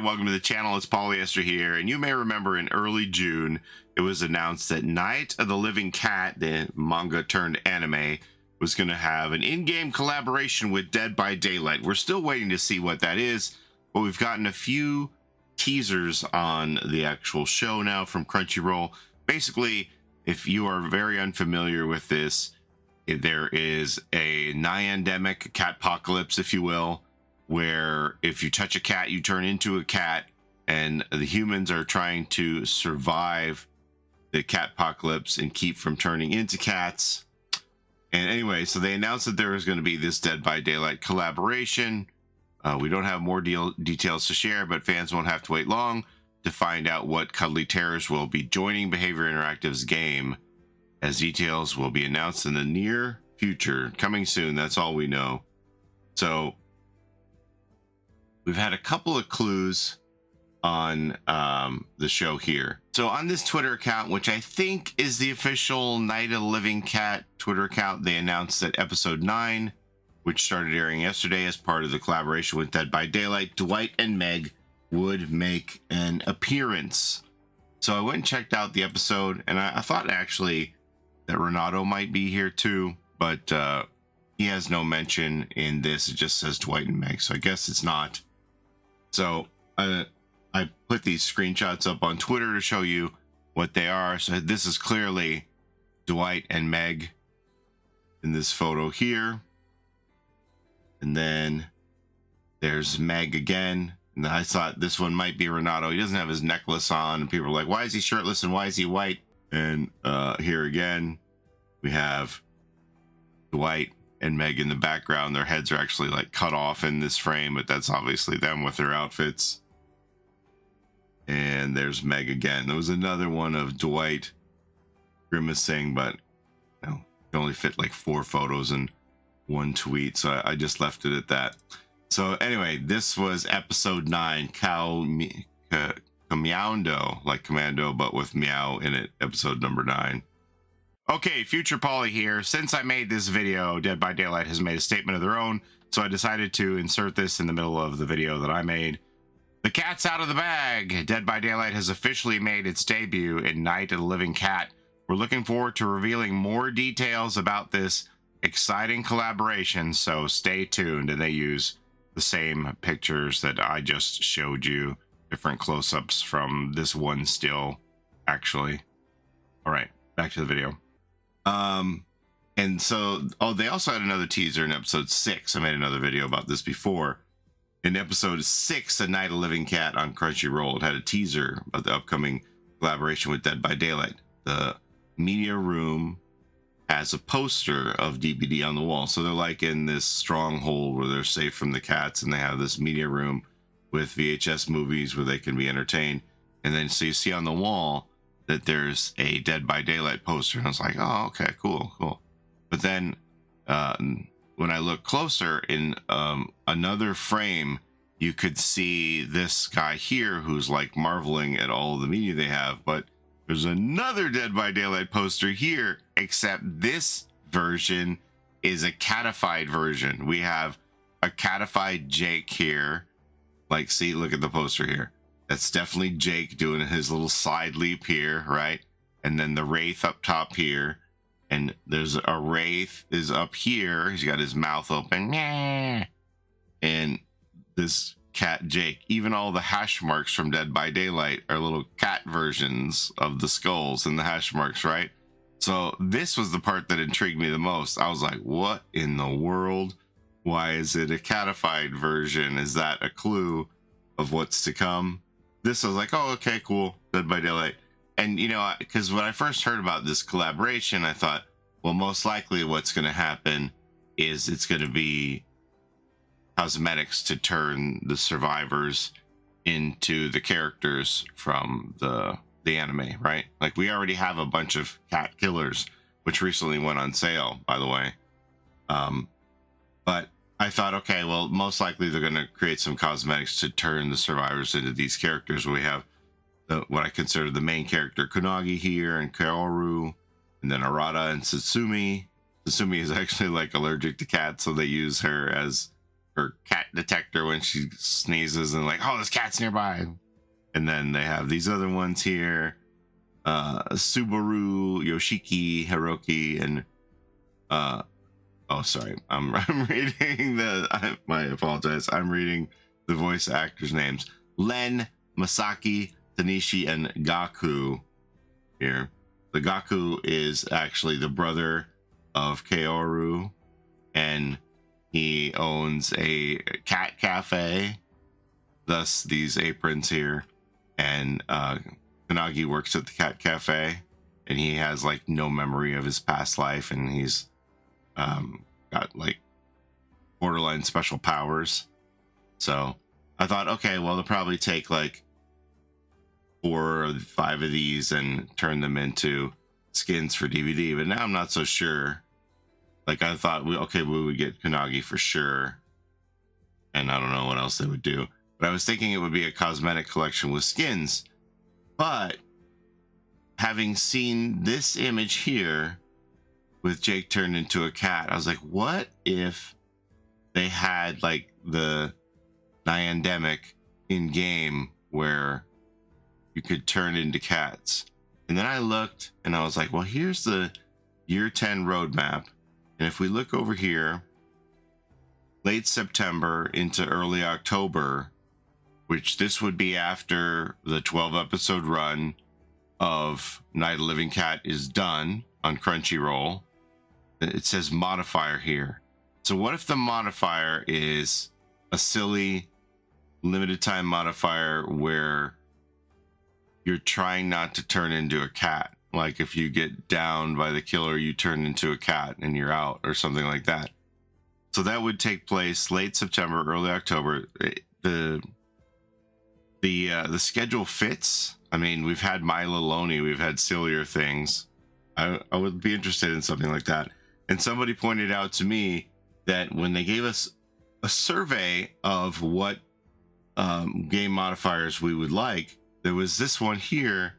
welcome to the channel. It's Paulie, Esther here, and you may remember in early June, it was announced that Nyaight of the Living Cat, the manga turned anime, was going to have an in-game collaboration with Dead by Daylight. We're still waiting to see what that is, but we've gotten a few teasers on the actual show now from Crunchyroll. Basically, if you are very unfamiliar with this, there is a Nyaight cat apocalypse, if you will, where if you touch a cat, you turn into a cat, and the humans are trying to survive the cat apocalypse and keep from turning into cats. And anyway, so they announced that there is going to be this Dead by Daylight collaboration. We don't have more details to share, but fans won't have to wait long to find out what cuddly terrors will be joining Behavior Interactive's game, as details will be announced in the near future, coming soon. That's all we know. So we've had a couple of clues on the show here. So on this Twitter account, which I think is the official Nyaight of the Living Cat Twitter account, they announced that episode 9, which started airing yesterday as part of the collaboration with Dead by Daylight, Dwight and Meg would make an appearance. So I went and checked out the episode, and I thought actually that Renato might be here too, but he has no mention in this. It just says Dwight and Meg, so I guess it's not. So I put these screenshots up on Twitter to show you what they are. So this is clearly Dwight and Meg in this photo here. And then there's Meg again. And I thought this one might be Renato. He doesn't have his necklace on. And people are like, why is he shirtless and why is he white? And here again, we have Dwight and Meg in the background. Their heads are actually like cut off in this frame, but that's obviously them with their outfits. And there's Meg again. There was another one of Dwight grimacing, but you know, it only fit like 4 photos in one tweet, so I just left it at that. So anyway, this was episode 9, Meowndo, like commando, but with meow in it, episode number 9. Okay, future Paulie here. Since I made this video, Dead by Daylight has made a statement of their own, so I decided to insert this in the middle of the video that I made. The cat's out of the bag. Dead by Daylight has officially made its debut in Nyaight of the Living Cat. We're looking forward to revealing more details about this exciting collaboration, so stay tuned. And they use the same pictures that I just showed you, different close-ups from this one still, actually. All right, back to the video. And so, they also had another teaser in episode 6. I made another video about this before. In episode 6 of Nyaight of the Living Cat on Crunchyroll, it had a teaser of the upcoming collaboration with Dead by Daylight. The media room has a poster of DBD on the wall. So they're like in this stronghold where they're safe from the cats, and they have this media room with VHS movies where they can be entertained. And then so you see on the wall that there's a Dead by Daylight poster, and I was like, oh, okay, cool. But then when I look closer in another frame, you could see this guy here who's like marveling at all of the media they have. But there's another Dead by Daylight poster here, except this version is a catified version. We have a catified Jake here. Like, see, look at the poster here. That's definitely Jake doing his little side leap here, right? And then the Wraith up top here. And there's a Wraith is up here. He's got his mouth open. And this cat Jake, even all the hash marks from Dead by Daylight are little cat versions of the skulls and the hash marks, right? So this was the part that intrigued me the most. I was like, what in the world? Why is it a catified version? Is that a clue of what's to come? This was like, oh, okay, cool. Dead by Daylight. And, you know, because when I first heard about this collaboration, I thought, well, most likely what's going to happen is it's going to be cosmetics to turn the survivors into the characters from the anime, right? Like, we already have a bunch of cat killers, which recently went on sale, by the way. But I thought, okay, well, most likely they're going to create some cosmetics to turn the survivors into these characters. We have what I consider the main character, Kunagi here, and Kaoru, and then Arata and Satsumi. Satsumi is actually like allergic to cats, so they use her as her cat detector when she sneezes and like, oh, this cat's nearby. And then they have these other ones here. Subaru, Yoshiki, Hiroki, and oh, sorry. I'm reading I apologize. I'm reading the voice actors' names. Len, Masaki, Tanishi, and Gaku here. The Gaku is actually the brother of Kaoru, and he owns a cat cafe, thus these aprons here. And Kanagi works at the cat cafe, and he has like no memory of his past life, and he's got like borderline special powers. So I thought, okay, well, they'll probably take like 4 or 5 of these and turn them into skins for DVD, but now I'm not so sure. Like I thought, we would get Kanagi for sure, and I don't know what else they would do. But I was thinking it would be a cosmetic collection with skins. But having seen this image here with Jake turned into a cat, I was like, what if they had like the Nyaight in game where you could turn into cats? And then I looked and I was like, well, here's the year 10 roadmap. And if we look over here, late September into early October, which this would be after the 12 episode run of Night of the Living Cat is done on Crunchyroll. It says modifier here. So what if the modifier is a silly limited time modifier where you're trying not to turn into a cat? Like if you get downed by the killer, you turn into a cat and you're out, or something like that. So that would take place late September, early October. The schedule fits. I mean, we've had My Little Oni, we've had sillier things. I would be interested in something like that. And somebody pointed out to me that when they gave us a survey of what game modifiers we would like, there was this one here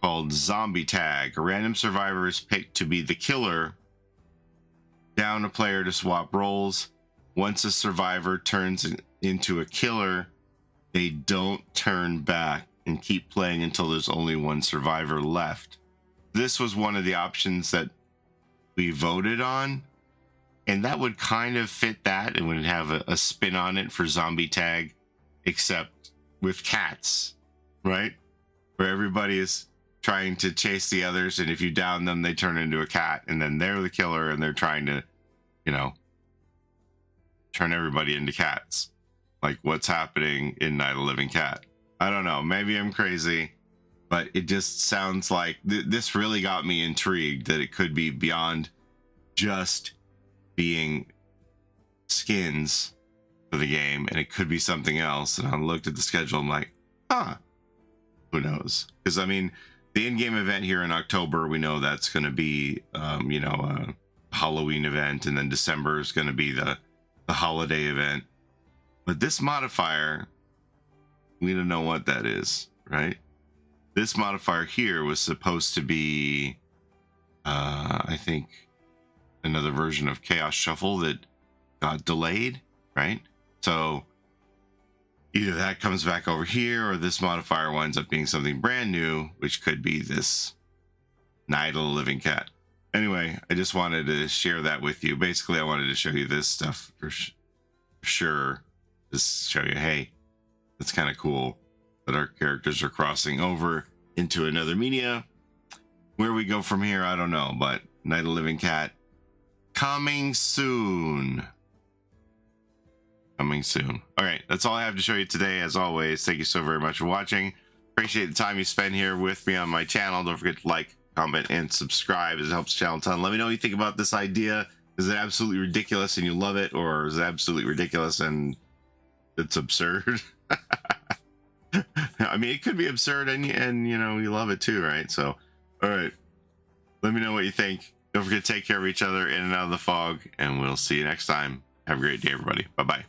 called Zombie Tag. A random survivor is picked to be the killer. Down a player to swap roles. Once a survivor turns into a killer, they don't turn back and keep playing until there's only one survivor left. This was one of the options that we voted on, and that would kind of fit that. It would have a spin on it for Zombie Tag, except with cats, right? Where everybody is trying to chase the others, and if you down them, they turn into a cat, and then they're the killer, and they're trying to, you know, turn everybody into cats. Like what's happening in Night of the Living Cat. I don't know, maybe I'm crazy, but it just sounds like this really got me intrigued that it could be beyond just being skins for the game, and it could be something else. And I looked at the schedule, I'm like, who knows? Because I mean, the in-game event here in October, we know that's going to be you know, a Halloween event, and then December is going to be the holiday event. But this modifier, we don't know what that is, right? This modifier here was supposed to be, I think, another version of Chaos Shuffle that got delayed, right? So either that comes back over here, or this modifier winds up being something brand new, which could be this Night of the Living Cat. Anyway, I just wanted to share that with you. Basically, I wanted to show you this stuff for sure. Just show you, hey, it's kind of cool that our characters are crossing over into another media. Where we go from here, I don't know, but Night of the Living Cat coming soon. Coming soon. All right, that's all I have to show you today. As always, thank you so very much for watching. Appreciate the time you spend here with me on my channel. Don't forget to like, comment, and subscribe. It helps the channel a ton. Let me know what you think about this idea. Is it absolutely ridiculous and you love it, or is it absolutely ridiculous and it's absurd? I mean, it could be absurd and you know, you love it too, right? So, all right, let me know what you think. Don't forget to take care of each other in and out of the fog, and we'll see you next time. Have a great day, everybody. Bye-bye.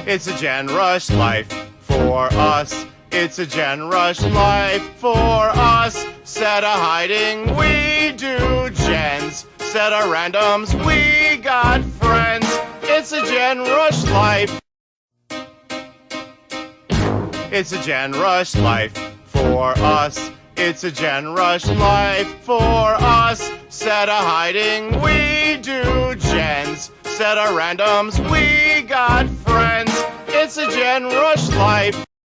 It's a Gen Rush life for us. It's a Gen Rush life for us. Set a hiding, we do gens. Set a randoms, we got friends. It's a Gen Rush life. It's a Gen Rush life for us. It's a Gen Rush life for us. Set a hiding, we do gens. Set a randoms, we got friends. It's a Gen Rush life.